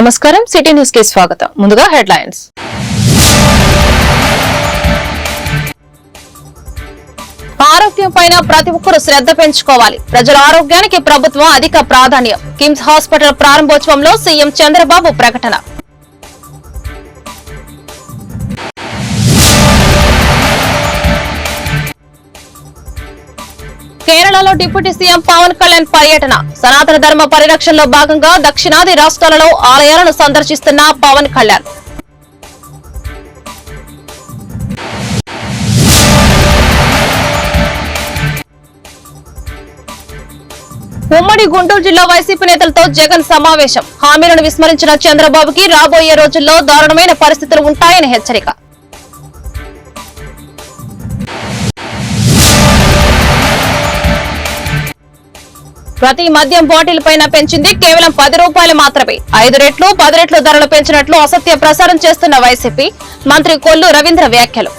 నమస్కారం city news కి స్వాగతం. ముందుగా హెడ్లైన్స్. ఆరోగ్యం పైన ప్రతి ఒక్కరూ శ్రద్ధ పెంచుకోవాలి. ప్రజల ఆరోగ్యానికి ప్రభుత్వం అధిక ప్రాధాన్యం. కిమ్స్ హాస్పిటల్ ప్రారంభోత్సవంలో సీఎం చంద్రబాబు ప్రకటన. కేరళలో డిప్యూటీ సీఎం పవన్ కళ్యాణ్ పర్యటన. సనాతన ధర్మ పరిరక్షణలో భాగంగా దక్షిణాది రాష్ట్రాలలో ఆలయాలను సందర్శిస్తున్న పవన్ కళ్యాణ్. ఉమ్మడి గుంటూరు జిల్లా వైసీపీ నేతలతో జగన్ సమావేశం. హామీలను విస్మరించిన చంద్రబాబుకి రాబోయే రోజుల్లో దారుణమైన పరిస్థితులు ఉంటాయని హెచ్చరిక. ప్రతి మద్యం బాటిల్ పైన పెంచింది కేవలం 10 రూపాయలు మాత్రమే. 5 రెట్లు 10 రెట్లు ధరలు పెంచినట్లు అసత్య ప్రసారం చేస్తున్న వైసీపీ మంత్రి కొల్లు రవీంద్ర వ్యాఖ్యలు.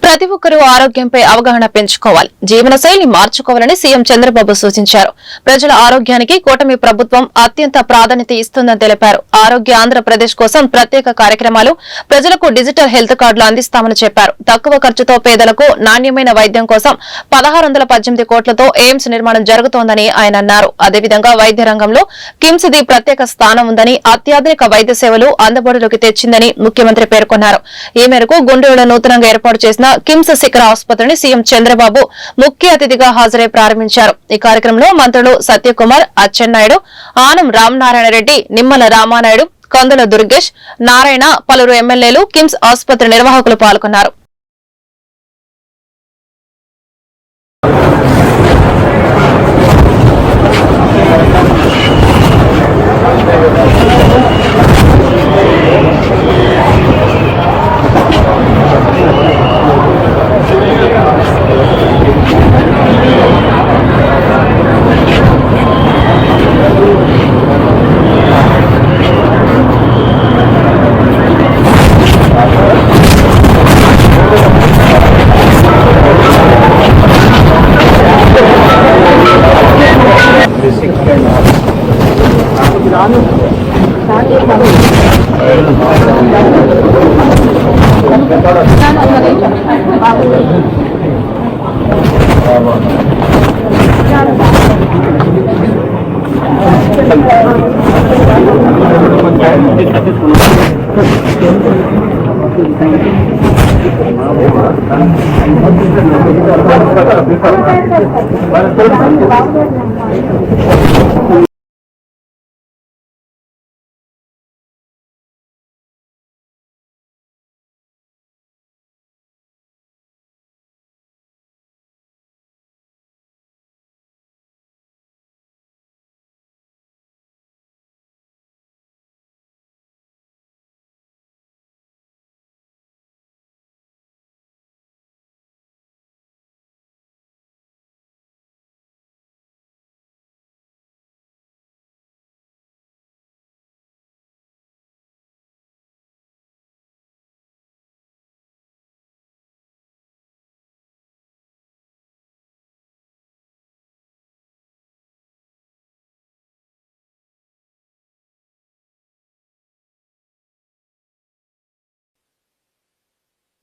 ప్రతి ఒక్కరూ ఆరోగ్యంపై అవగాహన పెంచుకోవాలి, జీవనశైలి మార్చుకోవాలని సీఎం చంద్రబాబు సూచించారు. ప్రజల ఆరోగ్యానికి కూటమి ప్రభుత్వం అత్యంత ప్రాధాన్యత ఇస్తుందని తెలిపారు. ఆరోగ్య ఆంధ్రప్రదేశ్ కోసం ప్రత్యేక కార్యక్రమాలు, ప్రజలకు డిజిటల్ హెల్త్ కార్డులు అందిస్తామని చెప్పారు. తక్కువ ఖర్చుతో పేదలకు నాణ్యమైన వైద్యం కోసం 1618 కోట్లతో ఎయిమ్స్ నిర్మాణం జరుగుతోందని ఆయన అన్నారు. అదేవిధంగా వైద్య రంగంలో కిమ్స్ ది ప్రత్యేక స్థానం ఉందని, అత్యాధునిక వైద్య సేవలు అందుబాటులోకి తెచ్చిందని ముఖ్యమంత్రి పేర్కొన్నారు. ఈ మేరకు గుంటూరులో నూతనంగా ఏర్పాటు చేసిన కిమ్స్ శిఖర ఆసుపత్రిని సీఎం చంద్రబాబు ముఖ్య అతిథిగా హాజరై ప్రారంభించారు. ఈ కార్యక్రమంలో మంత్రులు సత్యకుమార్, అచ్చెన్నాయుడు, ఆనం రామనారాయణ రెడ్డి, నిమ్మల రామానాయుడు, కందుల దుర్గేష్, నారాయణ, పలువురు ఎమ్మెల్యేలు, కిమ్స్ ఆసుపత్రి నిర్వాహకులు పాల్గొన్నారు.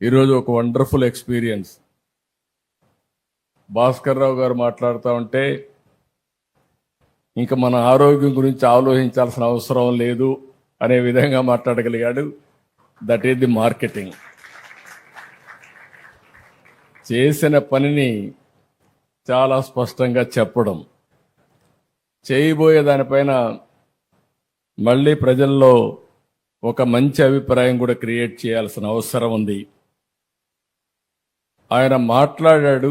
ఈరోజు ఒక వండర్ఫుల్ ఎక్స్పీరియన్స్. భాస్కర్ రావు గారు మాట్లాడుతూ ఉంటే ఇంకా మన ఆరోగ్యం గురించి ఆలోచించాల్సిన అవసరం లేదు అనే విధంగా మాట్లాడగలిగాడు. That is the marketing. చేసిన పనిని చాలా స్పష్టంగా చెప్పడం, చేయబోయే దానిపైన మళ్ళీ ప్రజల్లో ఒక మంచి అభిప్రాయం కూడా క్రియేట్ చేయాల్సిన అవసరం ఉంది. ఆయన మాట్లాడాడు.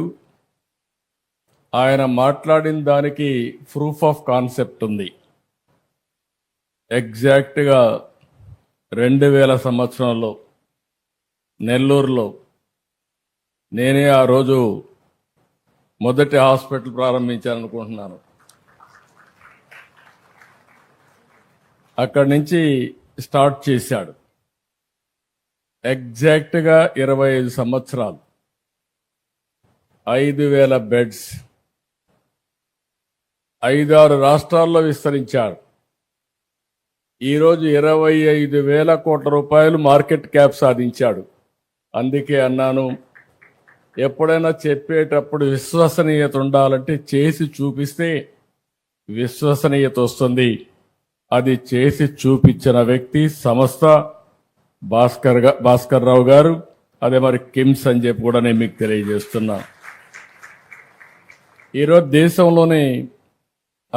ఆయన మాట్లాడిన దానికి ప్రూఫ్ ఆఫ్ కాన్సెప్ట్ ఉంది. ఎగ్జాక్ట్గా 2000 సంవత్సరంలో నెల్లూరులో నేనే ఆ రోజు మొదటి హాస్పిటల్ ప్రారంభించాలనుకుంటున్నాను. అక్కడి నుంచి స్టార్ట్ చేశాడు. ఎగ్జాక్ట్గా 25 సంవత్సరాలు, 5,000 బెడ్స్, 5-6 రాష్ట్రాల్లో విస్తరించాడు. ఈరోజు 25,000 కోట్ల రూపాయలు మార్కెట్ క్యాప్ సాధించాడు. అందుకే అన్నాను, ఎప్పుడైనా చెప్పేటప్పుడు విశ్వసనీయత ఉండాలంటే చేసి చూపిస్తే విశ్వసనీయత వస్తుంది. అది చేసి చూపించిన వ్యక్తి సంస్థ భాస్కర్ రావు గారు, అదే మరి కిమ్స్ అని చెప్పి కూడా నేను మీకు తెలియజేస్తున్నా. ఈరోజు దేశంలోనే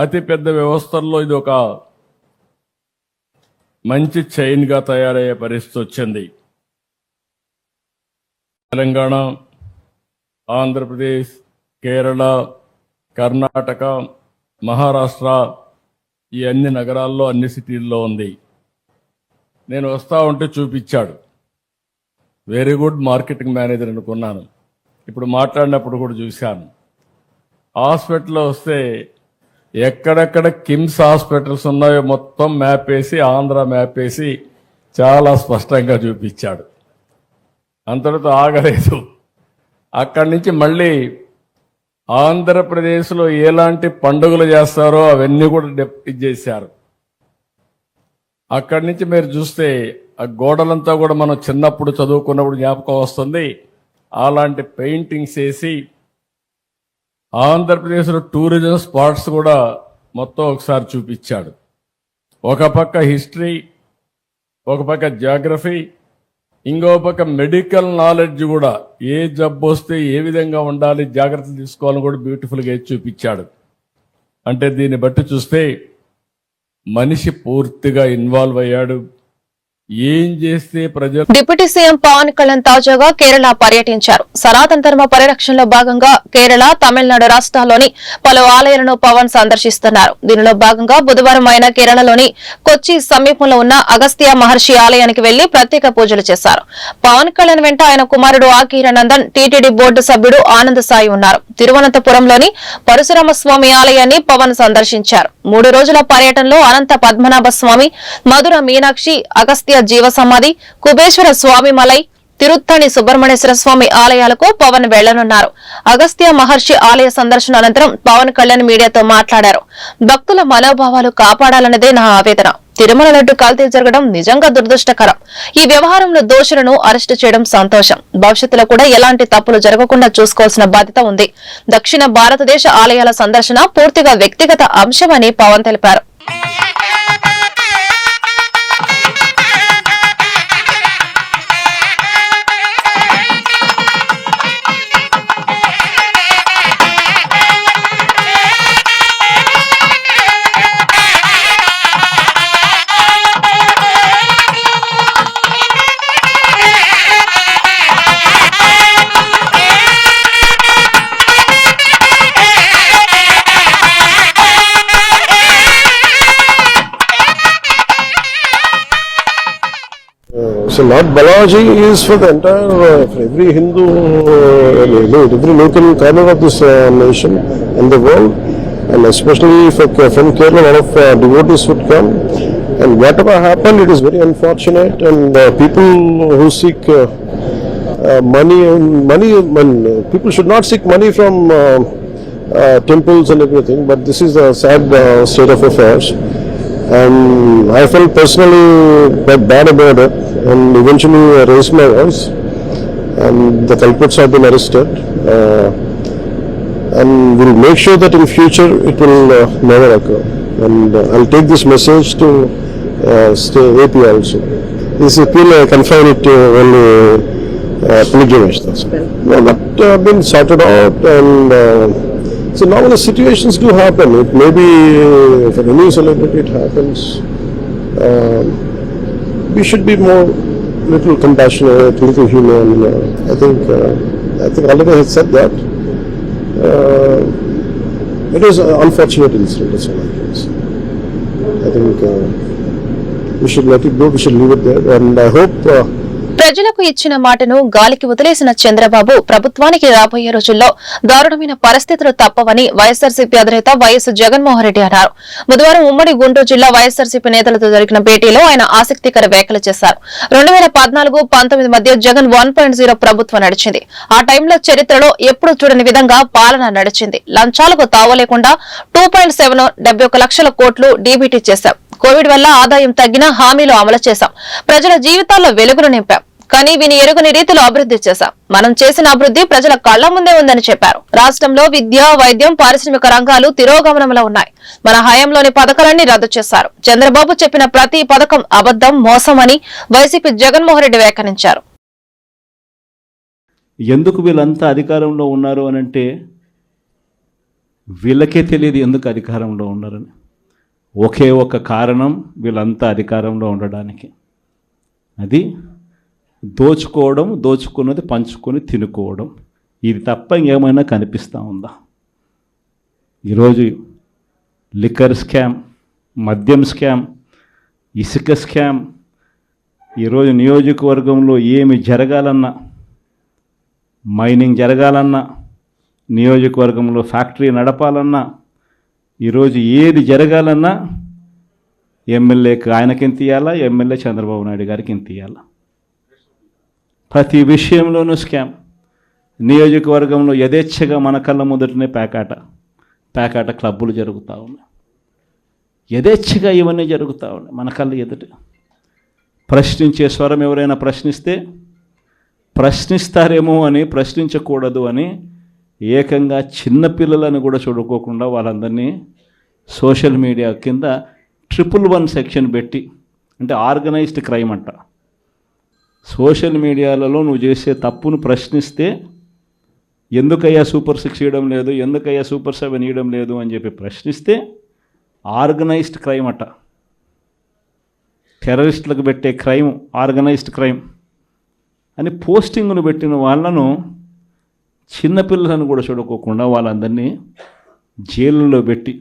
అతిపెద్ద వ్యవస్థల్లో ఇది ఒక మంచి చైన్గా తయారయ్యే పరిస్థితి వచ్చింది. తెలంగాణ, ఆంధ్రప్రదేశ్, కేరళ, కర్ణాటక, మహారాష్ట్ర ఈ అన్ని నగరాల్లో అన్ని సిటీల్లో ఉంది. నేను వస్తా ఉంటే చూపించాడు. వెరీ గుడ్ మార్కెటింగ్ మేనేజర్ అనుకున్నాను. ఇప్పుడు మాట్లాడినప్పుడు కూడా చూశాను. హాస్పిటల్లో వస్తే ఎక్కడెక్కడ కిమ్స్ హాస్పిటల్స్ ఉన్నాయో మొత్తం మ్యాప్ వేసి, ఆంధ్ర మ్యాప్ వేసి చాలా స్పష్టంగా చూపించాడు. అంతటితో ఆగలేదు. అక్కడి నుంచి మళ్ళీ ఆంధ్రప్రదేశ్లో ఎలాంటి పండుగలు చేస్తారో అవన్నీ కూడా చేశారు. అక్కడి నుంచి మీరు చూస్తే ఆ గోడలంతా కూడా మనం చిన్నప్పుడు చదువుకున్నప్పుడు జ్ఞాపకం వస్తుంది. అలాంటి పెయింటింగ్స్ వేసి ఆంధ్రప్రదేశ్లో టూరిజం స్పాట్స్ కూడా మొత్తం ఒకసారి చూపించాడు. ఒక పక్క హిస్టరీ, ఒక పక్క జాగ్రఫీ, ఇంకో పక్క మెడికల్ నాలెడ్జ్ కూడా, ఏ జబ్బు వస్తే ఏ విధంగా ఉండాలి, జాగ్రత్తలు తీసుకోవాలని కూడా బ్యూటిఫుల్గా చూపించాడు. అంటే దీన్ని బట్టి చూస్తే మనిషి పూర్తిగా ఇన్వాల్వ్ అయ్యాడు. ఏం చేస్తే ప్రజలు. డిప్యూటీ సీఎం పవన్ కళ్యాణ్ తాజాగా కేరళ పర్యటించారు. సనాతన ధర్మ పరిరక్షణలో భాగంగా కేరళ, తమిళనాడు రాష్ట్రాల్లోని పలు ఆలయాలను పవన్ సందర్శిస్తున్నారు. దీనిలో భాగంగా బుధవారం ఆయన కేరళలోని కొచ్చి సమీపంలో ఉన్న అగస్త్య మహర్షి ఆలయానికి వెళ్లి ప్రత్యేక పూజలు చేశారు. పవన్ కళ్యాణ్ వెంట ఆయన కుమారుడు ఆకీరనందన్, టీటీడీ బోర్డు సభ్యుడు ఆనంద్ సాయి ఉన్నారు. తిరువనంతపురంలోని పరశురామ స్వామి ఆలయాన్ని పవన్ సందర్శించారు. 3 రోజుల పర్యటనలో అనంత పద్మనాభ స్వామి, మధుర మీనాక్షి, అగస్త్య జీవ సమాధి, కుబేశ్వర స్వామి మలై, తిరుత్తణి సుబ్రహ్మణ్యేశ్వర స్వామి ఆలయాలకు పవన్ వెళ్లనున్నారు. అగస్త్య మహర్షి ఆలయ సందర్శన అనంతరం పవన్ కళ్యాణ్ మీడియాతో మాట్లాడారు. భక్తుల మనోభావాలు కాపాడాలన్నదే నా ఆవేదన. తిరుమల లడ్డు కల్తీ జరగడం నిజంగా దురదృష్టకరం. ఈ వ్యవహారంలో దోషులను అరెస్టు చేయడం సంతోషం. భవిష్యత్తులో కూడా ఎలాంటి తప్పులు జరగకుండా చూసుకోవాల్సిన బాధ్యత ఉంది. దక్షిణ భారతదేశ ఆలయాల సందర్శన పూర్తిగా వ్యక్తిగత అంశమని పవన్ తెలిపారు. So Lord Balaji is for the entire, for every Hindu, every local corner of this nation and the world, and especially from Kerala, a lot of devotees would come. And whatever happened, it is very unfortunate. And people who seek money, people should not seek money from temples and everything. But this is a sad state of affairs. And I felt personally quite bad about it, and eventually raised my voice, and the culprits have been arrested, and we'll make sure that in future it will never occur. And I'll take this message to AP also. This appeal I confine it to only pilgrimage. No, that been sorted out, and so normally situations do happen. It may be for any celebrity it happens. We should be more little compassionate, little human. I think already I had said that. It is an unfortunate incident. That's all I can say. I think we should let it go. We should leave it there, and I hope. ప్రజలకు ఇచ్చిన మాటను గాలికి వదిలేసిన చంద్రబాబు ప్రభుత్వానికి రాబోయే రోజుల్లో దారుణమైన పరిస్థితులు తప్పవని వైఎస్సార్సీపీ అధినేత వైఎస్ జగన్మోహన్ రెడ్డి అన్నారు. బుధవారం ఉమ్మడి గుంటూరు జిల్లా వైఎస్సార్సీపీ నేతలతో జరిగిన భేటీలో ఆయన ఆసక్తికర వ్యాఖ్యలు చేశారు. 2014-19 మధ్య జగన్ 1.0 ప్రభుత్వం నడిచింది. ఆ టైంలో చరిత్రలో ఎప్పుడూ చూడని విధంగా పాలన నడిచింది. లంచాలకు తావు లేకుండా 2.7 71 లక్షల కోట్లు డీబీటీ చేశాం. కోవిడ్ వల్ల ఆదాయం తగ్గిన హామీలు అమలు చేశాం. ప్రజల జీవితాల్లో వెలుగులు నింపాం. కానీ విని ఎరుగని రీతిలో అభివృద్ధి చేశాం. మనం చేసిన అభివృద్ధి ప్రజల కళ్ల ముందే ఉందని చెప్పారు. రాష్ట్రంలో విద్య, వైద్యం, పారిశ్రామిక రంగాలు తిరోగమనంలో ఉన్నాయి. మన హయాంలోని పథకాలన్నీ రద్దు చేశారు. చంద్రబాబు చెప్పిన ప్రతి పథకం అబద్దం, మోసం అని వైసీపీ జగన్మోహన్ రెడ్డి వ్యాఖ్యానించారు. ఎందుకు వీళ్ళంతా అధికారంలో ఉన్నారు అని అంటే వీళ్ళకే తెలియదు ఎందుకు అధికారంలో ఉన్నారని. ఒకే ఒక కారణం వీళ్ళంతా అధికారంలో ఉండడానికి, అది దోచుకోవడం, దోచుకున్నది పంచుకొని తినుకోవడం. ఇది తప్ప ఇంకేమైనా కనిపిస్తూ ఉందా? ఈరోజు లిక్కర్ స్కామ్, మద్యం స్కామ్, ఇసుక స్కామ్, ఈరోజు నియోజకవర్గంలో ఏమి జరగాలన్నా, మైనింగ్ జరగాలన్నా, నియోజకవర్గంలో ఫ్యాక్టరీ నడపాలన్నా, ఈరోజు ఏది జరగాలన్నా ఎమ్మెల్యేకి ఆయనకి ఎంత ఇవ్వాలా, ఎమ్మెల్యే చంద్రబాబు నాయుడు గారికి ఎంత ఇవ్వాలా. ప్రతి విషయంలోనూ స్కామ్. నియోజకవర్గంలో యథేచ్ఛగా మన కళ్ళ మొదటనే పేకాట క్లబ్బులు జరుగుతూ ఉన్నాయి. యథేచ్ఛగా ఇవన్నీ జరుగుతూ ఉన్నాయి మన కళ్ళ ఎదుట. ప్రశ్నించే స్వరం ఎవరైనా ప్రశ్నిస్తారేమో అని, ప్రశ్నించకూడదు అని ఏకంగా చిన్నపిల్లలను కూడా చూడుకోకుండా వాళ్ళందరినీ సోషల్ మీడియా కింద 111 సెక్షన్ పెట్టి, అంటే ఆర్గనైజ్డ్ క్రైమ్ అంట. సోషల్ మీడియాలలో నువ్వు చేసే తప్పును ప్రశ్నిస్తే ఎందుకయ్యా సూపర్ 6 ఇవ్వడం లేదు, ఎందుకయ్యా సూపర్ 7 ఇవ్వడం లేదు అని చెప్పి ప్రశ్నిస్తే ఆర్గనైజ్డ్ క్రైమ్ అట. టెర్రరిస్టులకు పెట్టే క్రైమ్ ఆర్గనైజ్డ్ క్రైమ్ అని పోస్టింగ్ను పెట్టిన వాళ్ళను, చిన్నపిల్లలను కూడా చూడుకోకుండా వాళ్ళందరినీ జైళ్ళలో పెట్టి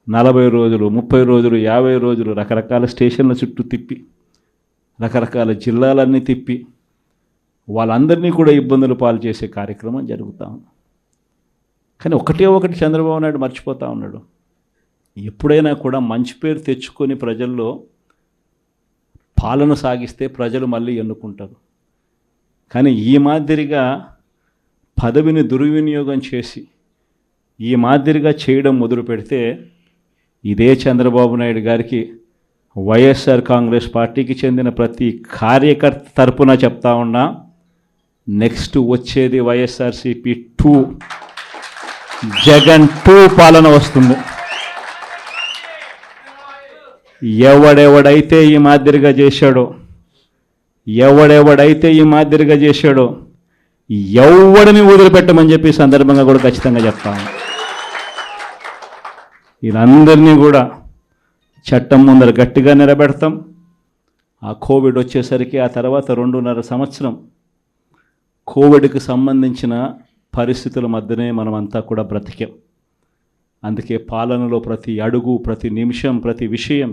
40 రోజులు, 30 రోజులు, 50 రోజులు రకరకాల స్టేషన్ల చుట్టూ తిప్పి, రకరకాల జిల్లాలన్నీ తిప్పి వాళ్ళందరినీ కూడా ఇబ్బందులు పాలు చేసే కార్యక్రమం జరుగుతూ ఉంది. కానీ ఒకటి చంద్రబాబు నాయుడు మర్చిపోతూ ఉన్నాడు. ఎప్పుడైనా కూడా మంచి పేరు తెచ్చుకొని ప్రజల్లో పాలన సాగిస్తే ప్రజలు మళ్ళీ ఎన్నుకుంటారు. కానీ ఈ మాదిరిగా పదవిని దుర్వినియోగం చేసి ఈ మాదిరిగా చేయడం మొదలు పెడితే ఇదే చంద్రబాబు నాయుడు గారికి వైఎస్ఆర్ కాంగ్రెస్ పార్టీకి చెందిన ప్రతి కార్యకర్త తరపున చెప్తా ఉన్నా, నెక్స్ట్ వచ్చేది వైఎస్ఆర్సీపీ 2, జగన్ 2 పాలన వస్తుంది. ఎవడెవడైతే ఈ మాదిరిగా చేశాడో ఎవడిని వదిలిపెట్టమని చెప్పి సందర్భంగా కూడా ఖచ్చితంగా చెప్తాను. వీళ్ళందరినీ కూడా చట్టం ముందర గట్టిగా నిలబెడతాం. ఆ కోవిడ్ వచ్చేసరికి ఆ తర్వాత 2.5 సంవత్సరం కోవిడ్కి సంబంధించిన పరిస్థితుల మధ్యనే మనమంతా కూడా బ్రతికాం. అందుకే పాలనలో ప్రతి అడుగు, ప్రతి నిమిషం, ప్రతి విషయం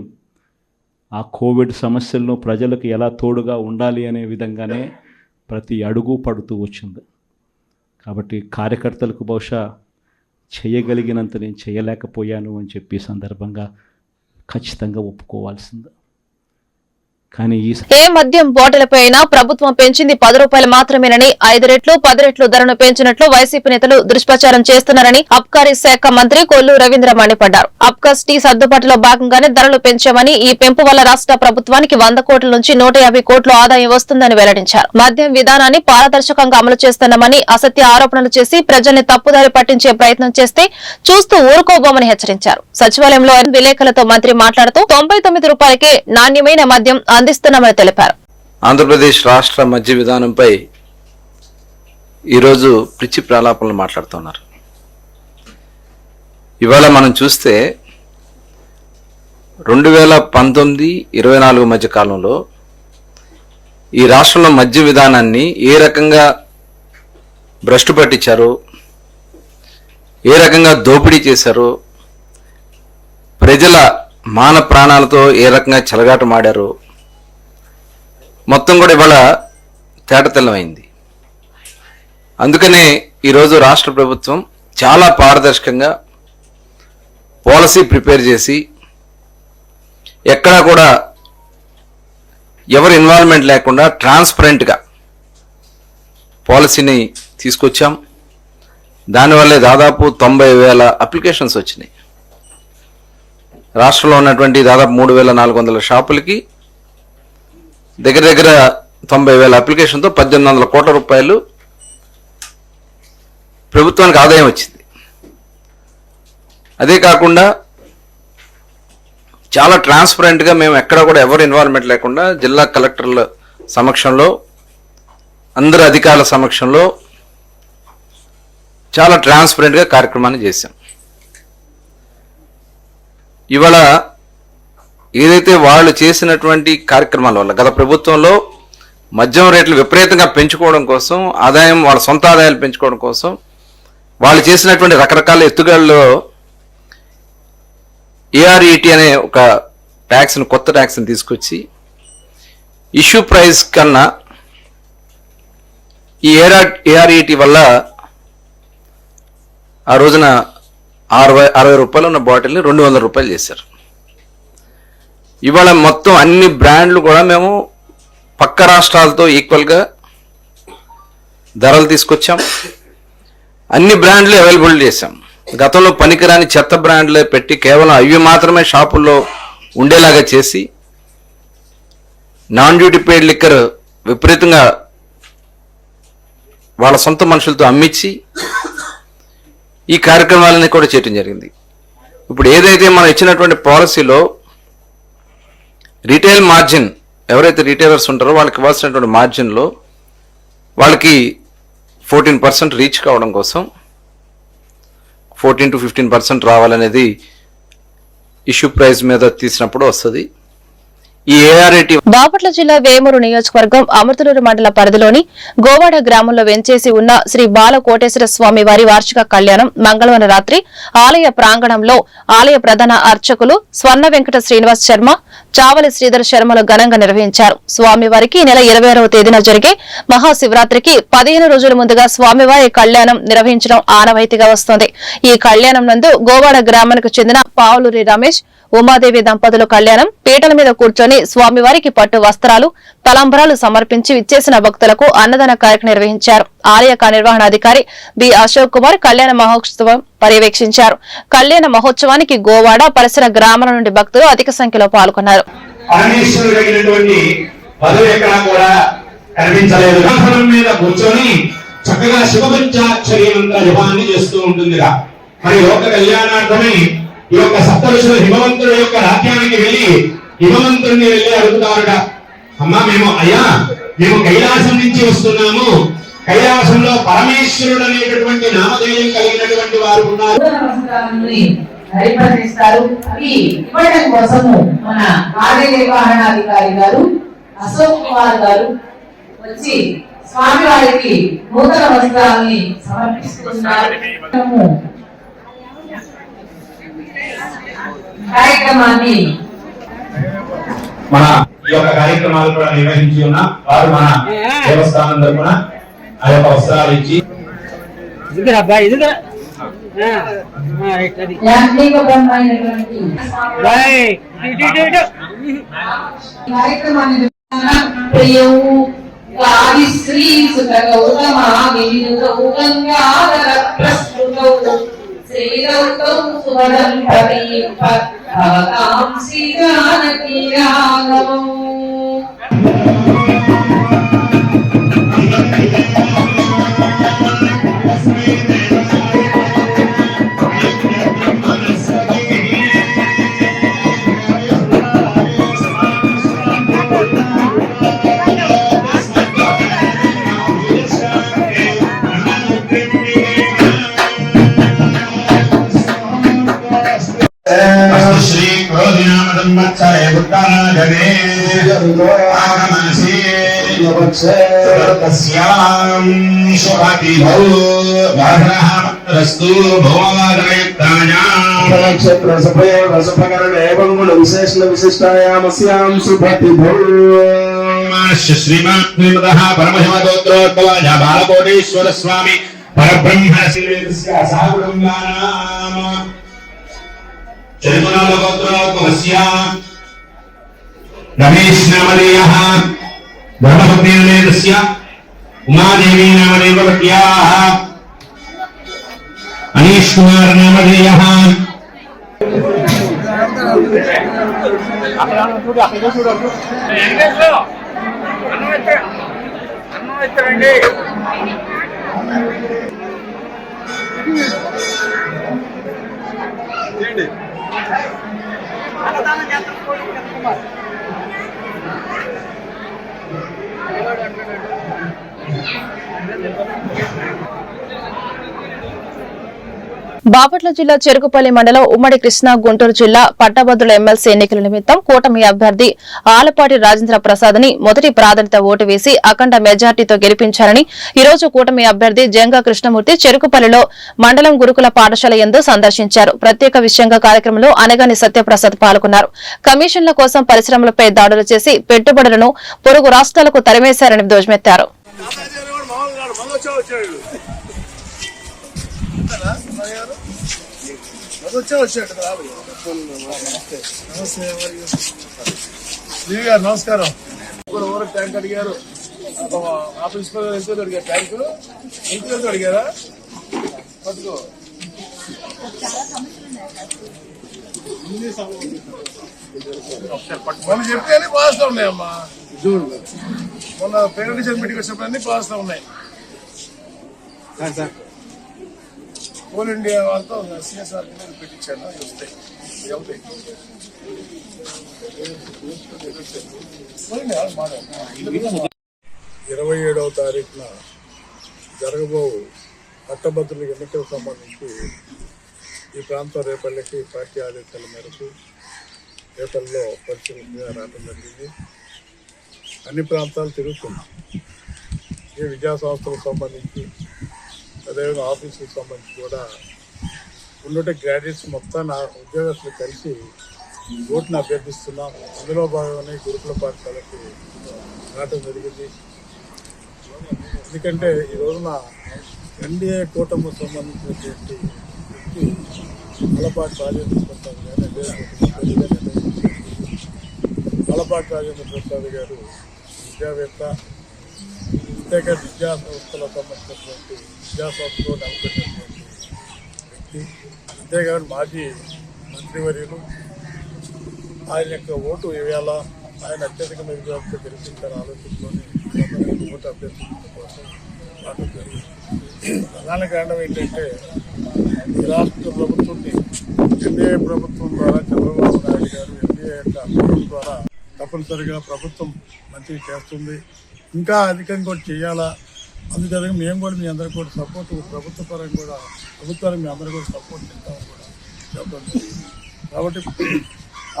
ఆ కోవిడ్ సమస్యలను ప్రజలకు ఎలా తోడుగా ఉండాలి అనే విధంగానే ప్రతి అడుగు పడుతూ వచ్చింది. కాబట్టి కార్యకర్తలకు బహుశా చేయగలిగినంత నేను చేయలేకపోయాను అని చెప్పి సందర్భంగా ఖచ్చితంగా ఒప్పుకోవాల్సింది. కానీ ఏ మద్యం బాటిల్పై అయినా ప్రభుత్వం పెంచింది 10 రూపాయలు మాత్రమేనని, 5 రెట్లు 10 రెట్లు ధరను పెంచినట్లు వైసీపీ నేతలు దుష్ప్రచారం చేస్తున్నారని అబ్కారీ శాఖ మంత్రి కొల్లు రవీంద్ర మండిపడ్డారు. అబ్కాస్ టీ సర్దుబాటులో భాగంగానే ధరలు పెంచామని, ఈ పెంపు వల్ల రాష్ట్ర ప్రభుత్వానికి 100 కోట్ల నుంచి 150 కోట్ల ఆదాయం వస్తుందని వెల్లడించారు. మద్యం విధానాన్ని పారదర్శకంగా అమలు చేస్తున్నామని, అసత్య ఆరోపణలు చేసి ప్రజల్ని తప్పుదారి పట్టించే ప్రయత్నం చేస్తే చూస్తూ ఊరుకోబోమని హెచ్చరించారు. సచివాలయంలో విలేకరులతో మంత్రి మాట్లాడుతూ 99 రూపాయలకే నాణ్యమైన మద్యం అందిస్తున్నామని తెలిపారు. ఆంధ్రప్రదేశ్ రాష్ట్ర మద్య విధానంపై ఈరోజు పిచ్చి ప్రలాపనలు మాట్లాడుతున్నారు. ఇవాళ మనం చూస్తే 2019-24 మధ్య కాలంలో ఈ రాష్ట్రంలో మద్య విధానాన్ని ఏ రకంగా భ్రష్టు పట్టించారో, ఏ రకంగా దోపిడీ చేశారో, ప్రజల మాన ప్రాణాలతో ఏ రకంగా చెలగాటమాడారో మొత్తం కూడా ఇవాళ తేటతెల్లమైంది. అందుకనే ఈరోజు రాష్ట్ర ప్రభుత్వం చాలా పారదర్శకంగా పాలసీ ప్రిపేర్ చేసి ఎక్కడా కూడా ఎవరి ఇన్వాల్వ్మెంట్ లేకుండా ట్రాన్స్పరెంట్గా పాలసీని తీసుకొచ్చాం. దానివల్లే దాదాపు 90,000 అప్లికేషన్స్ వచ్చినాయి. రాష్ట్రంలో ఉన్నటువంటి దాదాపు 3,400 షాపులకి దగ్గర దగ్గర 90,000 అప్లికేషన్తో 1,800 కోట్ల రూపాయలు ప్రభుత్వానికి ఆదాయం వచ్చింది. అదే కాకుండా చాలా ట్రాన్స్పరెంట్గా మేము ఎక్కడ కూడా ఎవరు ఇన్వాల్వ్మెంట్ లేకుండా జిల్లా కలెక్టర్ల సమక్షంలో అందరు అధికారుల సమక్షంలో చాలా ట్రాన్స్పరెంట్గా కార్యక్రమాన్ని చేశాం. ఇవాళ ఏదైతే వాళ్ళు చేసినటువంటి కార్యక్రమాల వల్ల గత ప్రభుత్వంలో మద్యం రేట్లు విపరీతంగా పెంచుకోవడం కోసం, ఆదాయం వాళ్ళ సొంత ఆదాయాలు పెంచుకోవడం కోసం వాళ్ళు చేసినటువంటి రకరకాల ఎత్తుగడల్లో ఏఆర్ఈటీ అనే ఒక ట్యాక్స్ని, కొత్త ట్యాక్స్ని తీసుకొచ్చి ఇష్యూ ప్రైస్ కన్నా ఈ ఏఆర్ఈటీ వల్ల ఆ రోజున 60 రూపాయలు ఉన్న బాటిల్ని 200 రూపాయలు చేశారు. ఇవాళ మొత్తం అన్ని బ్రాండ్లు కూడా మేము పక్క రాష్ట్రాలతో ఈక్వల్గా ధరలు తీసుకొచ్చాం. అన్ని బ్రాండ్లు అవైలబుల్ చేశాం. గతంలో పనికిరాని చెత్త బ్రాండ్లే పెట్టి కేవలం అవి మాత్రమే షాపుల్లో ఉండేలాగా చేసి నాన్ డ్యూటీ పెయిడ్ లిక్కర్ విపరీతంగా వాళ్ళ సొంత మనుషులతో అమ్మించి ఈ కార్యక్రమాలని కూడా చేయటం జరిగింది. ఇప్పుడు ఏదైతే మనం ఇచ్చినటువంటి పాలసీలో రీటైల్ మార్జిన్, ఎవరైతే రీటైలర్స్ ఉంటారో వాళ్ళకి ఇవ్వాల్సినటువంటి మార్జిన్లో వాళ్ళకి 14% రీచ్ కావడం కోసం 14 to 15% రావాలనేది ఇష్యూ ప్రైస్ మీద తీసినప్పుడు వస్తుంది. ఈ ఏఆర్ఐటీ బాపట్ల జిల్లా వేమూరు నియోజకవర్గం అమృతలూరు మండల పరిధిలోని గోవాడ గ్రామంలో వెంచేసి ఉన్న శ్రీ బాలకోటేశ్వర స్వామి వారి వార్షిక కళ్యాణం మంగళవారం రాత్రి ఆలయ ప్రాంగణంలో ఆలయ ప్రధాన అర్చకులు స్వర్ణ వెంకట శ్రీనివాస్ శర్మ, చావలి శ్రీధర్ శర్మలు ఘనంగా నిర్వహించారు. స్వామివారికి ఈ నెల 26వ తేదీన జరిగే మహాశివరాత్రికి 15 రోజుల ముందుగా స్వామివారి కళ్యాణం నిర్వహించడం ఆనవాయితీగా వస్తోంది. ఈ కళ్యాణం నందు గోవాడ గ్రామానికి చెందిన పావులూరి రమేష్, ఉమాదేవి దంపతులు కళ్యాణం పీటల మీద కూర్చొని స్వామివారికి పట్టు వస్త్రాలు, తలంబరాలు సమర్పించి విచ్చేసిన భక్తులకు అన్నదాన కార్యక్రమం నిర్వహించారు. ఆలయ కార్యనిర్వహణాధికారి బి అశోక్ కుమార్ కళ్యాణ మహోత్సవం పర్యవేక్షించారు. కళ్యాణ మహోత్సవానికి గోవాడ పరిసర గ్రామాల నుండి భక్తులు అధిక సంఖ్యలో పాల్గొన్నారు. చక్కగా శివపంచాక్షరి మంత్ర జపాన్ని చేస్తూ ఉంటుందిగా. మరి లోక కళ్యాణార్థమై ఈ యొక్క సప్తఋషులు హిమవంతుడి యొక్క రాజ్యానికి వెళ్ళి హిమవంతుడిని వెళ్ళి అడుగుతారుట, అమ్మా మేము కైలాసం నుంచి వస్తున్నాము, కైలాసంలో పరమేశ్వరుడు అనేటటువంటి నామధేయం కలిగినటువంటి వారు ఉన్నారు. ఇవ్వడం కోసము మన కార్యనిర్వహణాధికారి గారు అశోక్ కుమార్ గారు వచ్చి స్వామి వారికి నూతన వస్త్రాలని సమర్పిస్తున్నారు. కార్యక్రమాన్ని మన ఈ యొక్క కార్యక్రమాలు కూడా నిర్వహించి ఉన్న వారు మన దేవస్థానం తరపున ఆ యొక్క వస్త్రాలు ఇచ్చి కార్యక్రమాన్ని శ్రీ సుత గౌతమ శ్రీరౌతం సువరం భవతాం శ్రీ జానకీ రాఘవం. పరమశివోత్తరోద్భవాయ బాలకోటేశ్వర స్వామి పరబ్రహ్మ रमेश नामधेयः धर्मपत्नीर्मेतस्य उमादेवी नामदेवपत्याः अनीश कुमार नामधेयः బాపట్ల జిల్లా చెరుకుపల్లి మండలం ఉమ్మడి కృష్ణా గుంటూరు జిల్లా పట్టభద్రుల ఎమ్మెల్సీ ఎన్నికల నిమిత్తం కూటమి అభ్యర్థి ఆలపాటి రాజేంద్ర ప్రసాద్ ని మొదటి ప్రాధాన్యత ఓటు వేసి అఖండ మెజార్టీతో గెలిపించారని ఈ రోజు కూటమి అభ్యర్థి జంగా కృష్ణమూర్తి చెరుకుపల్లిలో మండలం గురుకుల పాఠశాల యందు సందర్శించారు. ప్రత్యేక విషయంగా కార్యక్రమంలో అనగాని సత్యప్రసాద్ పాల్గొన్నారు. కమిషన్ల కోసం పరిశ్రమలపై దాడులు చేసి పెట్టుబడులను పొరుగు రాష్ట్రాలకు తరిమేశారని ధ్వజమెత్తారు. నమస్కారం. ట్యాంక్ అడిగారు, ఆఫీస్ ఎంత అడిగారు, ట్యాంకు ఎంత అడిగారా? పట్టుకో. మనం చెప్తే పాస్తా ఉన్నాయమ్మా. మొన్న పేరెంట్ మీటింగ్ వచ్చినప్పుడు అన్ని పాస్తా ఉన్నాయి. కోల్ ఇండియా వాళ్ళతో సిఎస్ఆర్ పెట్టించాను, వస్తాయి. 27వ తారీఖున జరగబో పట్టభద్రుల ఎన్నికలకు సంబంధించి ఈ ప్రాంతం రేపల్లికి పార్టీ ఆదేశాల మేరకు రేపల్లో పరిశీలనగా రావడం జరిగింది. అన్ని ప్రాంతాలు తిరుగుతున్నాం. ఈ విద్యా సంస్థలకు సంబంధించి అదేవిధంగా ఆఫీసులకు సంబంధించి కూడా ఉన్నట్టు గ్రాడ్యుయేట్స్ మొత్తం నా ఉద్యోగస్తులు కలిసి ఓటును అభ్యర్థిస్తున్నాం. అందులో భాగంగానే గురుకుల పాఠశాలకి రావడం జరిగింది. ఎందుకంటే ఈ రోజున ఎన్డీఏ కూటమికి సంబంధించినటువంటి వ్యక్తి ఆలపాటి రాజేంద్ర ప్రసాద్ గారు ఆలపాటి రాజేంద్ర ప్రసాద్ గారు విద్యావేత్త, ప్రత్యేక విద్యా సంస్థలకు సంబంధించినటువంటి విద్యా సంస్థలో నెలకొన్నటువంటి వ్యక్తి, అంతేకాదు మాజీ మంత్రివర్యులు. ఆయన యొక్క ఓటు ఇవాళ ఆయన అత్యధిక మెజార్టీతో గెలిపించాలని ఆలోచనలోని ఓటు అభ్యర్థించడం కోసం రావడం జరిగింది. ప్రధాన కారణం ఏంటంటే ఈ రాష్ట్ర ప్రభుత్వాన్ని ఎన్డీఏ ప్రభుత్వం ద్వారా చంద్రబాబు నాయుడు గారు ఎన్డీఏ యొక్క ప్రభుత్వం ద్వారా తప్పనిసరిగా ప్రభుత్వం మంచిగా చేస్తుంది, ఇంకా అధికంగా కూడా చేయాలా. అందుకని మేము కూడా మీ అందరికీ కూడా సపోర్ట్, ప్రభుత్వ పరంగా కూడా ప్రభుత్వానికి మీ అందరికీ కూడా సపోర్ట్ చేస్తామని కూడా చెప్పడం జరిగింది. కాబట్టి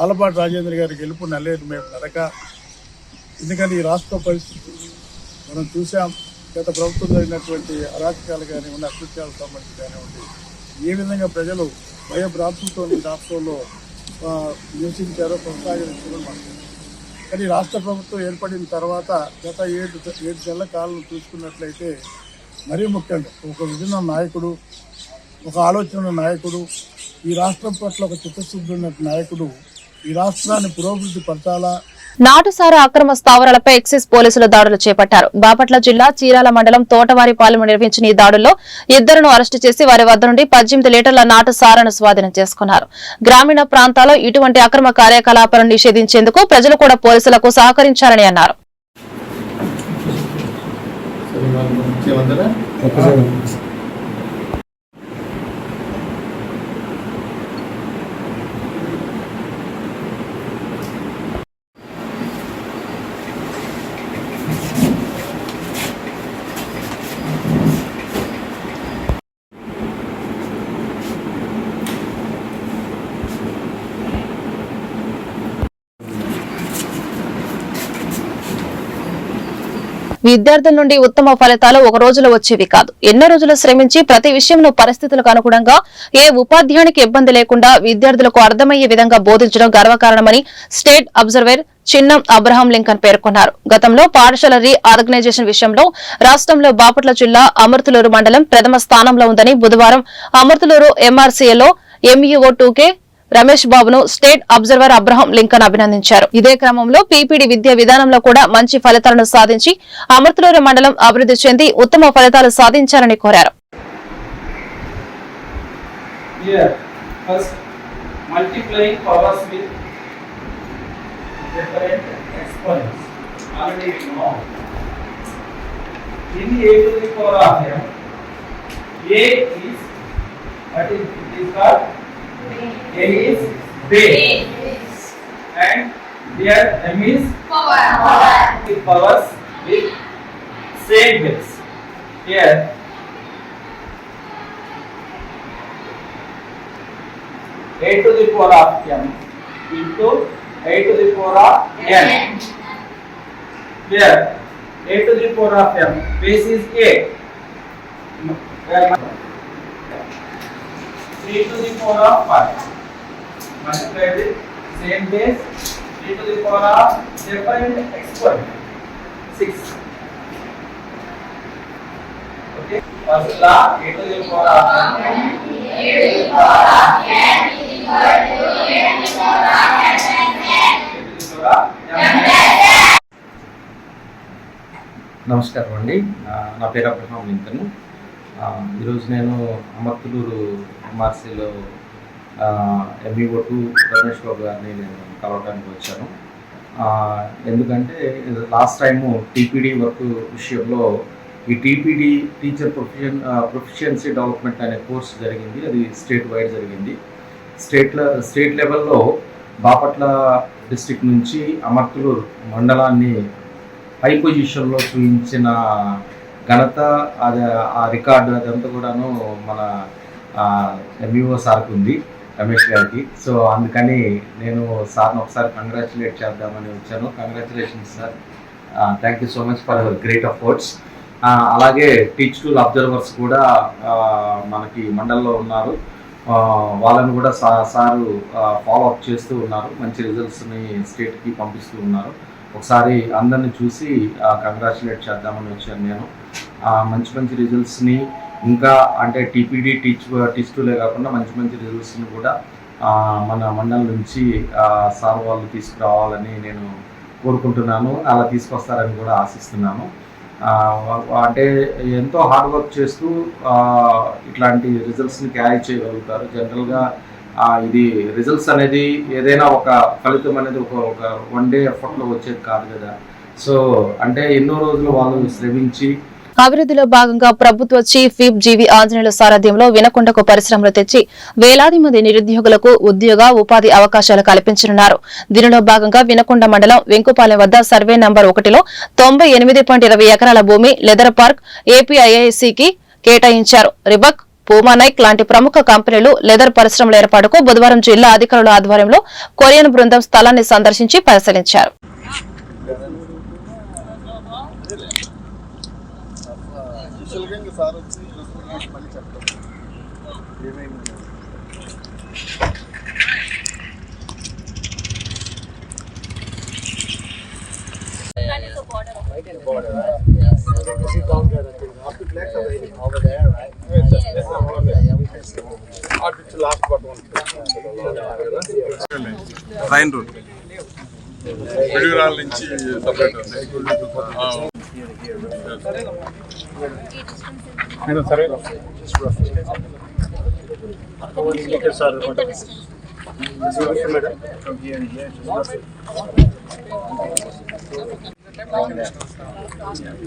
ఆలపాటి రాజేంద్ర గారి గెలుపు నల్లేరు మేము నడక. ఎందుకంటే ఈ రాష్ట్ర పరిస్థితి మనం చూసాం. గత ప్రభుత్వం జరిగినటువంటి అరాచకాలు కానివ్వండి, అకృత్యాలకు సంబంధించి కానివ్వండి, ఏ విధంగా ప్రజలు భయభ్రాంతులతో ఈ రాష్ట్రంలో నివసించారో కొనసాగించారో మనకు. కానీ రాష్ట్ర ప్రభుత్వం ఏర్పడిన తర్వాత గత 7 నెలల కాలం చూసుకున్నట్లయితే మరీ ముఖ్యంగా ఒక విజన నాయకుడు, ఒక ఆలోచన నాయకుడు, ఈ రాష్ట్రం పట్ల ఒక చిత్తశుద్ధి ఉన్న నాయకుడు ఈ రాష్ట్రాన్ని పురోభివృద్ధి పరచాలా. నాటుసారా అక్రమ స్థావరాలపై ఎక్సైజ్ పోలీసులు దాడులు చేపట్టారు. బాపట్ల జిల్లా చీరాల మండలం తోటవారిపాలెం నిర్వహించిన ఈ దాడుల్లో 2 అరెస్టు చేసి వారి వద్ద నుండి 18 లీటర్ల నాటుసారాను స్వాధీనం చేసుకున్నారు. గ్రామీణ ప్రాంతాల్లో ఇటువంటి అక్రమ కార్యకలాపాలను నిషేధించేందుకు ప్రజలు కూడా పోలీసులకు సహకరించాలని అన్నారు. విద్యార్థుల నుండి ఉత్తమ ఫలితాలు ఒక రోజులో వచ్చేవి కాదు. ఎన్నో రోజులు శ్రమించి ప్రతి విషయంలో పరిస్థితులకు అనుగుణంగా ఏ ఉపాధ్యాయునికి ఇబ్బంది లేకుండా విద్యార్థులకు అర్థమయ్యే విధంగా బోధించడం గర్వకారణమని స్టేట్ అబ్జర్వర్ చిన్నం అబ్రహాం లింకన్ పేర్కొన్నారు. గతంలో పాఠశాల రీ ఆర్గనైజేషన్ విషయంలో రాష్ట్రంలో బాపట్ల జిల్లా అమర్తులూరు మండలం ప్రథమ స్థానంలో ఉందని బుధవారం అమర్తులూరు ఎంఆర్సీఏలో ఎంఈఓ 2K రమేష్ బాబును స్టేట్ అబ్జర్వర్ అబ్రహాం లింకన్ అభినందించారు. ఇదే క్రమంలో పీపీడీ విద్యా విధానంలో కూడా మంచి ఫలితాలను సాధించి అమర్తులూరు మండలం అభివృద్ధి చెంది ఉత్తమ ఫలితాలు సాధించాలని కోరారు. different exponents. Already we know. In a to the power of m, a is what is it is called? A is base, and here m is power. The powers with same base. Here a to the power of m into a to the power of n. Here a to the power of m base is a. 3 to the power of 5 multiplied with same base 3 to the power of different exponent 6. Okay, first law a to the power of n. A to the power of n is equal to a to the power of n. నమస్కారం అండి, నా పేరు Abraham Lincoln. ఈరోజు నేను Amarthaluru ఎంఆర్సీలో MBO2 Ramesh Babu గారిని నేను కలవడానికి వచ్చాను. ఎందుకంటే లాస్ట్ టైము టీపీడీ వర్క్ విషయంలో ఈ టీపీడీ టీచర్ ప్రొఫిషియన్సీ డెవలప్మెంట్ అనే కోర్సు జరిగింది. అది స్టేట్ వైడ్ జరిగింది. స్టేట్ లెవెల్లో బాపట్ల డిస్ట్రిక్ట్ నుంచి అమర్తులూరు మండలాన్ని హై పొజిషన్లో చూపించిన ఘనత, అది ఆ రికార్డు అదంతా కూడాను మన MBO సార్కి ఉంది, రమేష్ గారికి. సో అందుకని నేను సార్ని ఒకసారి కంగ్రాచులేట్ చేద్దామని వచ్చాను. Congratulations sir, thank you so much for hour great efforts. అలాగే టీచ్ టూల్ అబ్జర్వర్స్ కూడా మనకి మండలంలో ఉన్నారు. వాళ్ళని కూడా సారు ఫాలో అప్ చేస్తూ ఉన్నారు. మంచి రిజల్ట్స్ని స్టేట్కి పంపిస్తూ ఉన్నారు. ఒకసారి అందరిని చూసి కంగ్రాచులేట్ చేద్దామని వచ్చాను నేను. మంచి రిజల్ట్స్ని ఇంకా అంటే టీపీడీ టీచ్ టూలే కాకుండా మంచి రిజల్ట్స్ని కూడా మన మండలం నుంచి సార్ వాళ్ళు తీసుకురావాలని నేను కోరుకుంటున్నాను. అలా తీసుకొస్తారని కూడా ఆశిస్తున్నాను. అంటే ఎంతో హార్డ్ వర్క్ చేస్తూ ఇట్లాంటి రిజల్ట్స్ని క్యారీ చేయగలుగుతారు. జనరల్గా ఇది రిజల్ట్స్ అనేది ఏదైనా ఒక ఫలితం అనేది ఒక 1 డే ఎఫర్ట్లో వచ్చేది కాదు కదా. సో అంటే ఎన్నో రోజులు వాళ్ళు శ్రమించి అభివృద్ధిలో భాగంగా ప్రభుత్వ చీఫ్ విప్ జీవి ఆంజనేయుల సారథ్యంలో వినకొండకు పరిశ్రమలు తెచ్చి వేలాది మంది నిరుద్యోగులకు ఉద్యోగ ఉపాధి అవకాశాలు కల్పించనున్నారు. దీనిలో భాగంగా వినకొండ మండలం వెంకుపాలెం వద్ద సర్వే నంబర్ 1లో 98.20 ఎకరాల భూమి లెదర్ పార్క్ ఏపీఐఐసికి కేటాయించారు. రిబక్, పూమానైక్ లాంటి ప్రముఖ కంపెనీలు లెదర్ పరిశ్రమల ఏర్పాటుకు బుధవారం జిల్లా అధికారుల ఆధ్వర్యంలో కొరియన్ బృందం స్థలాన్ని సందర్శించి పరిశీలించారు. ట్రైన్ రూట్ విడుగురాల నుంచి సపరేట్ ఉంది.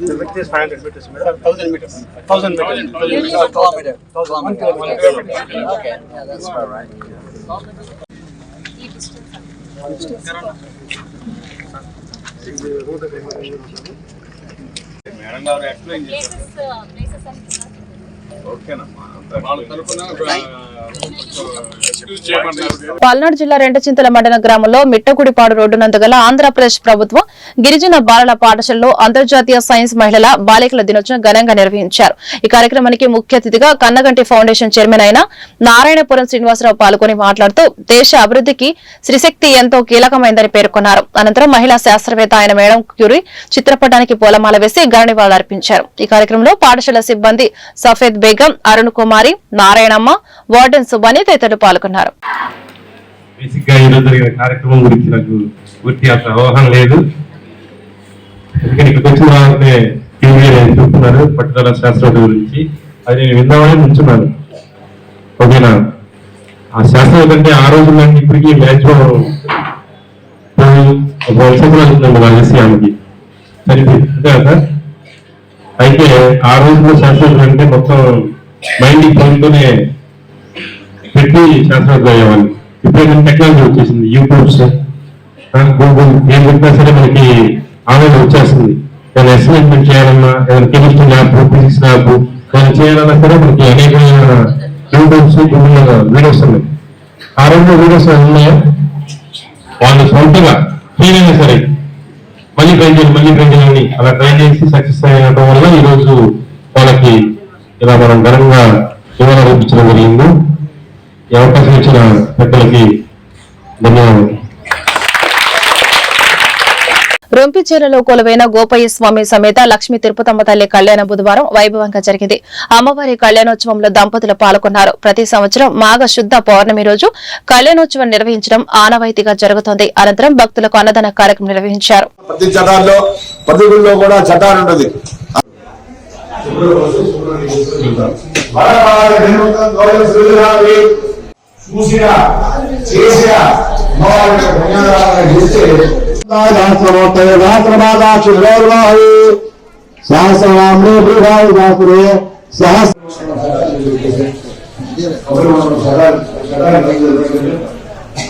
The width is 500 meters, 1,000 meters. 1,000 meters. Kilometer. 1 kilometer. Okay, yeah, that's about right. Madam గారు ఎక్స్ప్లెయిన్ చేశారు. ఓకేనమ్మా, వాళ్ళ తరపున పల్నాడు జిల్లా రెంటచింతల మండల గ్రామంలో మిట్టగుడిపాడు రోడ్డు నందుగల ఆంధ్రప్రదేశ్ ప్రభుత్వం గిరిజన బాలల పాఠశాలలో అంతర్జాతీయ సైన్స్ మహిళల బాలికల దినోత్సవం ఘనంగా నిర్వహించారు. ఈ కార్యక్రమానికి ముఖ్య అతిథిగా కన్నగంటి ఫౌండేషన్ చైర్మన్ అయిన నారాయణపురం శ్రీనివాసరావు పాల్గొని మాట్లాడుతూ దేశ అభివృద్ధికి శ్రీశక్తి ఎంతో కీలకమైందని పేర్కొన్నారు. అనంతరం మహిళా శాస్త్రవేత్త అయిన మేడం క్యూరీ చిత్రపటానికి పూలమాల వేసి ఘన నివాళులర్పించారు. ఈ కార్యక్రమంలో పాఠశాల సిబ్బంది సఫేద్ బేగం, అరుణ్ కుమారి, నారాయణమ్మ, వార్డెన్ సుబాని తదితరులు పాల్గొన్నారు. బేసిక్గా ఈరోజు జరిగిన కార్యక్రమం గురించి నాకు పూర్తి అవగాహన లేదు. ఎందుకంటే ఇక్కడికి వచ్చిన తర్వాతే చెప్తున్నారు పట్టుదల శాస్త్రవేత్త గురించి. అది నేను విందామని ఉంచున్నాను. ఓకేనా? ఆ శాస్త్రవేత్త అంటే ఆ రోజుల్లో ఇప్పటికీ మ్యాక్సిమం ఒక సంవత్సరం అవుతుందండి వాళ్ళ చేసి ఆమెకి చనిపోయింది అంతే కదా. అయితే ఆ రోజుల్లో శాస్త్రవేత్తలు అంటే మొత్తం మైండింగ్ ఫోన్తోనే పెట్టి శాస్త్రవేత్తలు అయ్యేవాళ్ళు. ఇప్పుడు టెక్నాలజీ వచ్చేసింది, యూట్యూబ్స్, గూగుల్, ఏం చెప్పినా సరే మనకి ఆన్లైన్ వచ్చేస్తుంది. ఏదైనా అసైన్మెంట్ చేయాలన్నా, ఏదైనా కెమిస్ట్రీ ల్యాబ్, ఫిజిక్స్ ల్యాబ్ ఏదైనా చేయాలన్నా సరే మనకి అనేకమైన యూట్యూబ్స్, గూగుల్ వీడియోస్ ఉన్నాయి. ఆ రోజుల్లో వీడియోస్ ఉన్నాయా, వాళ్ళు సొంతగా ఫెయిల్ అయినా సరే మళ్ళీ ట్రై చేయాలని అలా ట్రై చేసి సక్సెస్ అయ్యడం వల్ల ఈరోజు వాళ్ళకి ఇలా మనం ఘనంగా నివాళులు అర్పించడం జరిగింది. ఈ అవకాశం ఇచ్చిన పెద్దలకి ధన్యవాదాలు. రొంపిచేరులో కొలువైన గోపయ్య స్వామి సమేత లక్ష్మీ తిరుపతమ్మ తల్లి కళ్యాణం బుధవారం వైభవంగా జరిగింది. అమ్మవారి కళ్యాణోత్సవంలో దంపతులు పాల్గొన్నారు. ప్రతి సంవత్సరం మాఘ శుద్ధ పౌర్ణమి రోజు కళ్యాణోత్సవం నిర్వహించడం ఆనవాయితీగా జరుగుతోంది. అనంతరం భక్తులకు అన్నదాన కార్యక్రమం నిర్వహించారు. ప్రతి చటాల్లో ప్రతి గుళ్ళో కూడా చటాలు ఉంటుంది.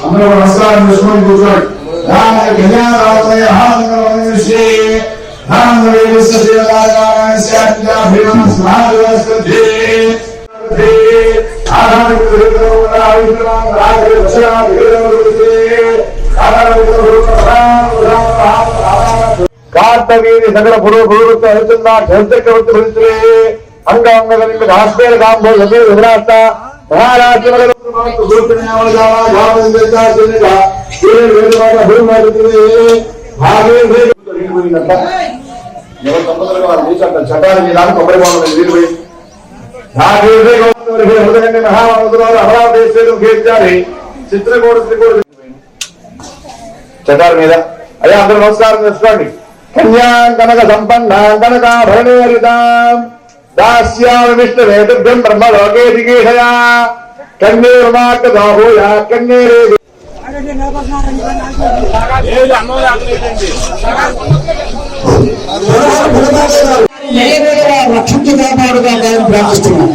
అందరూ నమస్కారం చేసుకొని కూర్చోండి. కార్తవీరి సగర పురోగతి హరిచంద్ర చక్రవర్తి భరిత్రే అంగ భాస్కర కాంబో విరాష్ట మహారాష్ట్ర చట్టాలు మీద కొబ్బరి బాగుంది చిత్రకూడ చట్టాల మీద అయ్యా అందరూ నమస్కారం చేసుకోండి. కన్యాం కనక సంపన్నాం కనకాభరణేరితాం దాస్యామి విష్ణువేతుభ్యం బ్రహ్మలోకే దిగేషయా కన్యేర్మాకదాభూయా కన్యేరే రక్షించి కాపాడుగా ప్రార్థిస్తున్నాం.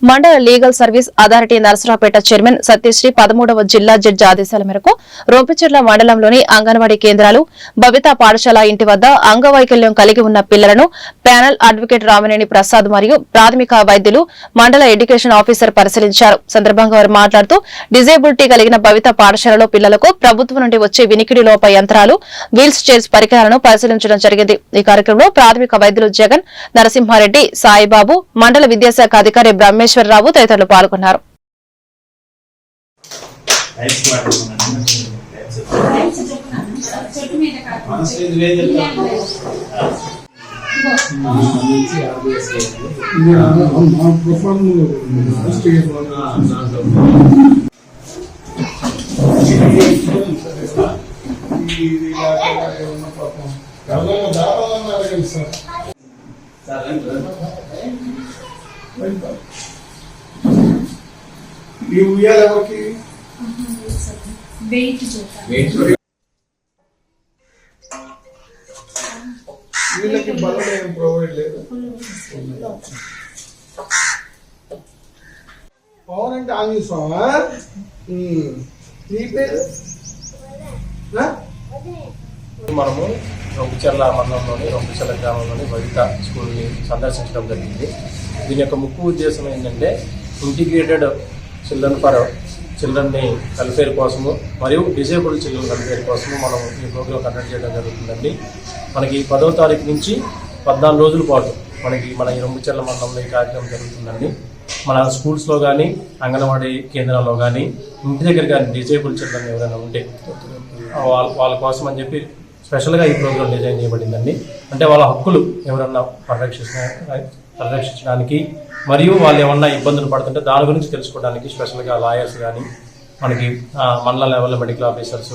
Mandal legal service authority Narasaraopet chairman Satyasri 13వ జిల్లా జడ్జి ఆదేశాల మేరకు రొంపిచెర్ల మండలంలోని అంగన్వాడీ కేంద్రాలు, బబితా పాఠశాల ఇంటి వద్ద అంగవైకల్యం కలిగి ఉన్న పిల్లలను ప్యానల్ అడ్వకేట్ రామినేని ప్రసాద్ మరియు ప్రాథమిక వైద్యులు మండల ఎడ్యుకేషన్ ఆఫీసర్ పరిశీలించారు. సందర్భంగా వారు మాట్లాడుతూ డిజేబిలిటీ కలిగిన బబితా పాఠశాలలో పిల్లలకు ప్రభుత్వం నుండి వచ్చే వినికిడి లోప యంత్రాలు, వీల్స్ చైర్స్ పరికరాలను పరిశీలించడం జరిగింది. ఈ కార్యక్రమంలో ప్రాథమిక వైద్యులు జగన్, నరసింహారెడ్డి, సాయిబాబు, మండల విద్యాశాఖ అధికారి బ్రహ్మేశ్వరరావు తదితరులు పాల్గొన్నారు. ఈ ఉయ్యాల ఎవరికి వీళ్ళకి బలం ఏం ప్రొవైడ్ లేదు. పవన్ అంటే ఆంజనేయ స్వామి. నీ పేరు? మనము రొంపిచెర్ల మండలంలోని రొంపిచెర్ల గ్రామంలోని బబితా స్కూల్ని సందర్శించడం జరిగింది. దీని యొక్క ముఖ్య ఉద్దేశం ఏంటంటే ఇంటిగ్రేటెడ్ చిల్డ్రన్ని వెల్ఫేర్ కోసము మరియు డిజేబుల్డ్ చిల్డ్రన్ వెల్ఫేర్ కోసము మనం ఈ ప్రోగ్రాం కండక్ట్ చేయడం జరుగుతుందండి. మనకి 10వ తారీఖు నుంచి 14 రోజుల పాటు మన ఈ రొంపిచెర్ల మండలంలో ఈ కార్యక్రమం జరుగుతుందండి. మన స్కూల్స్లో కానీ, అంగన్వాడీ కేంద్రాల్లో కానీ, ఇంటి దగ్గర కానీ డిజేబుల్డ్ చిల్డ్రన్ ఎవరైనా ఉంటే వాళ్ళ కోసం అని చెప్పి స్పెషల్గా ఈ ప్రోగ్రాం డిజైన్ చేయబడిందండి. అంటే వాళ్ళ హక్కులు ఎవరన్నా పరిరక్షించడానికి మరియు వాళ్ళు ఏమన్నా ఇబ్బందులు పడుతుంటే దాని గురించి తెలుసుకోవడానికి స్పెషల్గా లాయర్స్ కానీ, మనకి మండల లెవెల్లో మెడికల్ ఆఫీసర్స్,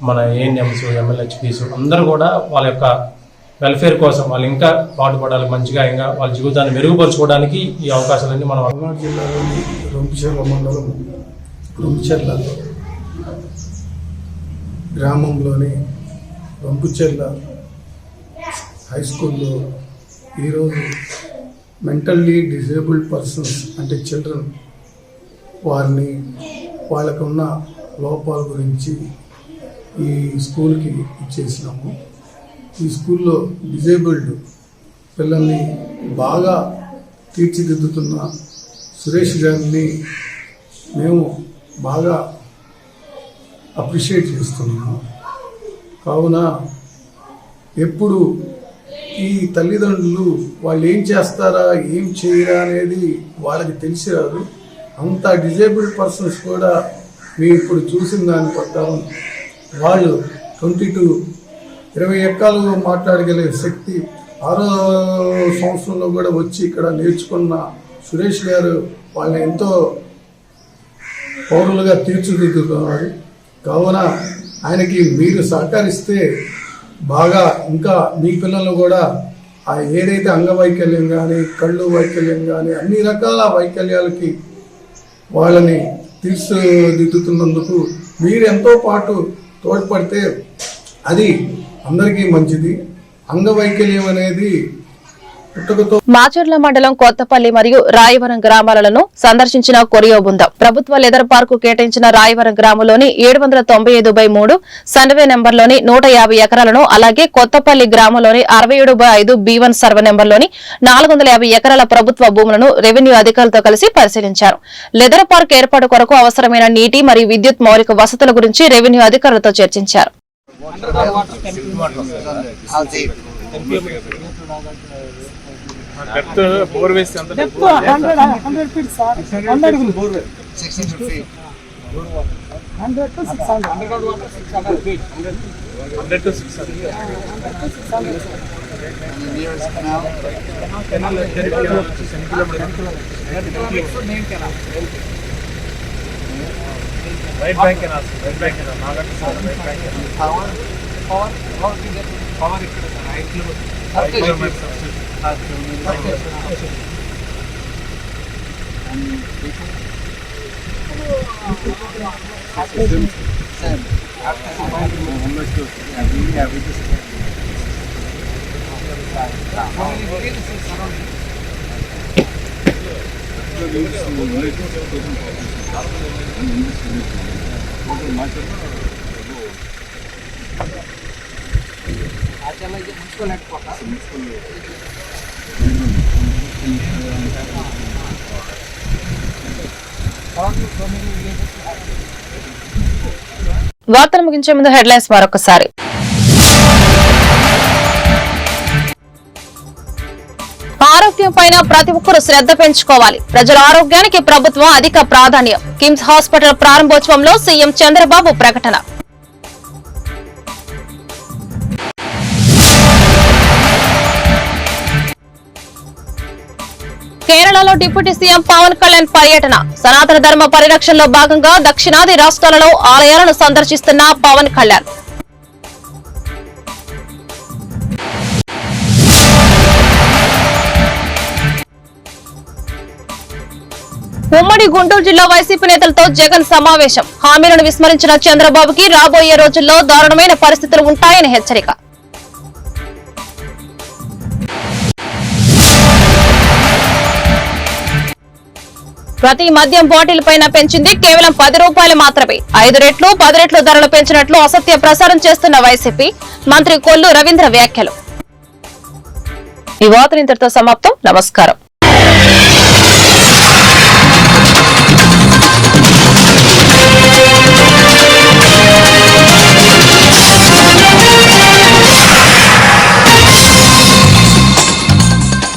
మన ఏఎన్ఎంస్, ఎంఎల్హెచ్పీస్ అందరూ కూడా వాళ్ళ యొక్క వెల్ఫేర్ కోసం వాళ్ళు ఇంకా పాటుపడాలి, మంచిగా ఇంకా వాళ్ళ జీవితాన్ని మెరుగుపరచుకోవడానికి ఈ అవకాశాలన్నీ మనం పల్నాడు జిల్లాలోని రొంపిచెర్ల మండలం రొంపిచెర్లలో గ్రామంలోని రంపుచెర్ల హై స్కూల్లో ఈరోజు మెంటల్లీ డిజేబుల్డ్ పర్సన్స్ అంటే చిల్డ్రన్ వారిని వాళ్ళకున్న లోపాల గురించి ఈ స్కూల్కి ఇచ్చేసినాము. ఈ స్కూల్లో డిజేబుల్డ్ పిల్లల్ని బాగా తీర్చిదిద్దుతున్న సురేష్ గారిని మేము బాగా అప్రిషియేట్ చేస్తున్నాము. కావున ఎప్పుడు ఈ తల్లిదండ్రులు వాళ్ళు ఏం చేస్తారా ఏం చేయరా అనేది వాళ్ళకి తెలిసి రాదు. అంత డిజేబుల్డ్ పర్సన్స్ కూడా మేము ఇప్పుడు చూసిన దాని ప్రకారం వాళ్ళు 20 ఎక్కాలు మాట్లాడగలిగే శక్తి 6వ సంవత్సరంలో కూడా వచ్చి ఇక్కడ నేర్చుకున్న సురేష్ గారు వాళ్ళని ఎంతో పౌరులుగా తీర్చిదిద్దుతున్నారు. కావున ఆయనకి మీరు సహకరిస్తే బాగా ఇంకా మీ పిల్లలు కూడా ఏదైతే అంగవైకల్యం కానీ కళ్ళు వైకల్యం కానీ అన్ని రకాల వైకల్యాలకి వాళ్ళని తీర్చిదిద్దుతున్నందుకు మీరు ఎంతో పాటు తోడ్పడితే అది అందరికీ మంచిది. అంగవైకల్యం అనేది మాచర్ల మండలం కొత్తపల్లి మరియు రాయవరం గ్రామాలను సందర్శించిన కొరియో బృందం ప్రభుత్వ లెదర్ పార్కు కేటాయించిన రాయవరం గ్రామంలోని 795/3 సర్వే నెంబర్లోని 150 ఎకరాలను అలాగే కొత్తపల్లి గ్రామంలోని 67/5 B1 సర్వే నెంబర్లోని 450 ఎకరాల ప్రభుత్వ భూములను రెవెన్యూ అధికారులతో కలిసి పరిశీలించారు. లెదర్ పార్క్ ఏర్పాటు కొరకు అవసరమైన నీటి మరియు విద్యుత్ మౌలిక వసతుల గురించి రెవెన్యూ అధికారులతో చర్చించారు. డెప్త్ బోర్ వేస్తే అంత depth 100 feet sir 100 bore 600 feet 100 to 600 underground water 600 feet 100 to 600 nearest canal canal 10 kilometres main canal right bank canal నాగట్ sir right bank canal power ఇక్కడ సార్ 5 కిలోమీటర్స్ వార్తలు ముగించే ముందు హెడ్లైన్స్ మరొకసారి. ఆరోగ్యం పైన ప్రతి ఒక్కరూ శ్రద్ధ పెంచుకోవాలి. ప్రజల ఆరోగ్యానికి ప్రభుత్వం అధిక ప్రాధాన్యం. కిమ్స్ హాస్పిటల్ ప్రారంభోత్సవంలో సీఎం చంద్రబాబు ప్రకటన. కేరళలో డిప్యూటీ సీఎం పవన్ కళ్యాణ్ పర్యటన. సనాతన ధర్మ పరిరక్షణలో భాగంగా దక్షిణాది రాష్ట్రాలలో ఆలయాలను సందర్శిస్తున్న పవన్ కళ్యాణ్. ఉమ్మడి గుంటూరు జిల్లా వైసీపీ నేతలతో జగన్ సమావేశం. హామీలను విస్మరించిన చంద్రబాబుకి రాబోయే రోజుల్లో దారుణమైన పరిస్థితులు ఉంటాయని హెచ్చరిక. ప్రతి మద్యం బాటిల్ పైన పెంచింది కేవలం 10 రూపాయలు మాత్రమే. 5 రెట్లు 10 రెట్లు ధరలు పెంచినట్లు అసత్య ప్రసారం చేస్తున్న వైసీపీ మంత్రి కొల్లు రవీంద్ర వ్యాఖ్యలు. ఈ వార్తలు ఇంతటితో సమాప్తం. నమస్కారం.